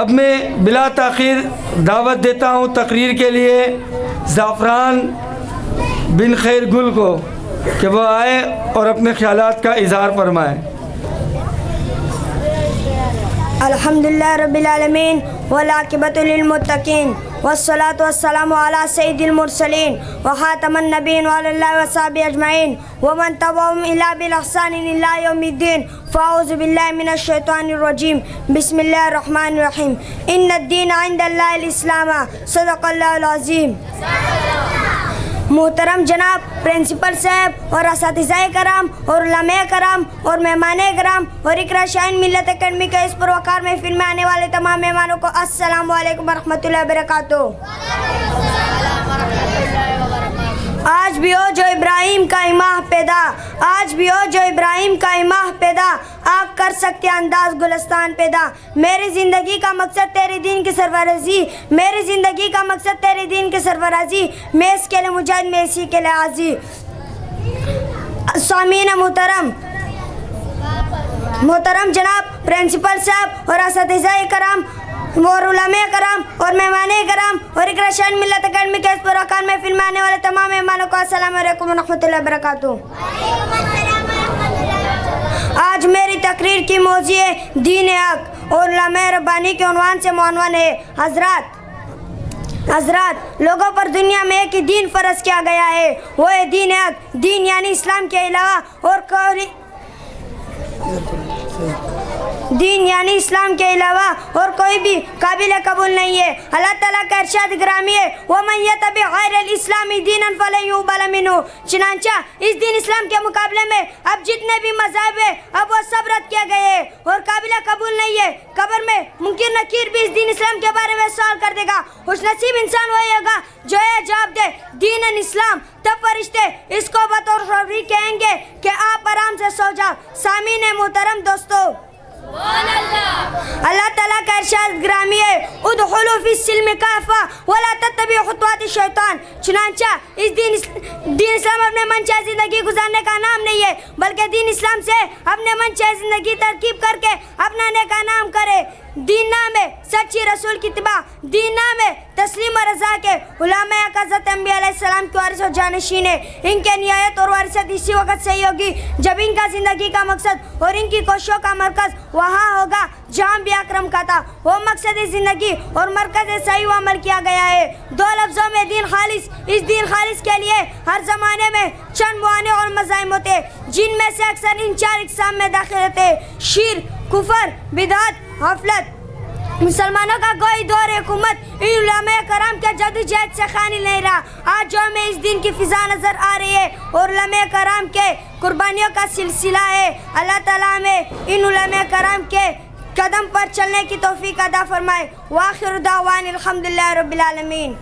اب میں بلا تاخیر دعوت دیتا ہوں تقریر کے لیے زعفران بن خیر گل کو کہ وہ آئے اور اپنے خیالات کا اظہار فرمائیں۔ الحمدللہ رب العالمین والعاقبۃ للمتقین والصلاة والسلام علی سید المرسلین وخاتم النبیین وعلی اللہ وصحبہ اجمعین ومن تبعهم الی بالاحسان الی یوم الدین فاعوذ باللہ من الشیطان الرجیم بسم اللہ الرحمن الرحیم ان الدین عند اللہ الاسلام صدق اللہ العظیم۔ محترم جناب پرنسپل صاحب اور اساتذہ کرام اور علماء کرام اور مہمان کرام اور اقرا شاہین ملت اکیڈمی کے اس پروقار محفل میں آنے والے تمام مہمانوں کو السلام علیکم ورحمۃ اللہ وبرکاتہ۔ آج بھی ہو جو ابراہیم کا ماہ پیدا، آج بھی ہو جو ابراہیم کا ماہ پیدا، آپ کر سکتے انداز گلستان پیدا۔ میری زندگی کا مقصد تیری دین کی سرفرازی، میری زندگی کا مقصد تیری دین کی سرفرازی، میں اس کے لیے مجاہد، میں اسی کے لیے عازی۔ سامعین محترم جناب پرنسپل صاحب اور اساتذہ کرام اور علماء کرام اور مہمان کرام اور اقرا شاہین ملت اکیڈمی کے اس پروقار میں فلم آنے والے تمام مہمانوں کو السلام علیکم ورحمۃ اللہ وبرکاتہ۔ آج میری تقریر کی موضوع ہے دین حق اور علماء ربانی کے عنوان سے معنون ہے۔ حضرات لوگوں پر دنیا میں ایک ہی دین فرض کیا گیا ہے، وہ ہے دین حق۔ دین یعنی اسلام کے علاوہ اور کوئی دین یعنی اسلام کے علاوہ اور کوئی بھی قابل قبول نہیں ہے۔ اللہ تعالیٰ کا ارشاد گرامی ہے وَمَن يَتَبِعْ غَيْرَ الْإِسْلَامِ دِينًا فَلَن يُقْبَلَ مِنْهُ۔ چنانچہ اس دین اسلام کے مقابلے میں اب جتنے بھی مذاہب ہیں اب وہ سب رد کیے گئے ہیں اور قابل قبول نہیں ہے۔ قبر میں منکر نکیر بھی اس دین اسلام کے بارے میں سوال کر دے گا۔ خوش نصیب انسان وہی ہوگا جو یہ جواب دے دین اسلام۔ تب فرشتے اس کو بطور خوشخبری کہیں گے کہ آپ آرام سے سو جاؤ۔ سامعین محترم دوستو، اللہ تعالیٰ کا ارشاد گرامی ہے ادخلوا فی السلم کافہ ولا تتبعوا خطوات الشیطان۔ چنانچہ اس دین اسلام اپنے من چاہے زندگی گزارنے کا نام نہیں ہے، بلکہ دین اسلام سے اپنے من چاہے زندگی ترکیب کر کے اپنانے کا نام کرے۔ دین نام ہے سچی رسول کی اتباع، دین نام ہے تسلیم و رضا کے۔ علماء حضرت انبیاء علیہ السلام کے وارث و جانشین ہیں۔ ان کے نہایت اور وارثت اسی وقت صحیح ہوگی جب ان کا زندگی کا مقصد اور ان کی کوششوں کا مرکز وہاں ہوگا جہاں بھی اکرم کا تھا۔ وہ مقصد زندگی اور مرکز صحیح و عمل کیا گیا ہے۔ دو لفظوں میں دین خالص۔ اس دین خالص کے لیے ہر زمانے میں چند موانع اور مزاحم ہوتے ہیں، جن میں سے اکثر ان چار اقسام میں داخل ہوتے ہیں: شرک، کفر، بدعت، غفلت۔ مسلمانوں کا کوئی دور حکومت ان علماء کرام کے جدوجہد سے خالی نہیں رہا۔ آج جو ہمیں اس دین کی فضا نظر آ رہی ہے اور علماء کرام کے قربانیوں کا سلسلہ ہے، اللہ تعالیٰ ہمیں ان علماء کرام کے قدم پر چلنے کی توفیق عطا فرمائے۔ وآخر دعوان الحمدللہ رب العالمین۔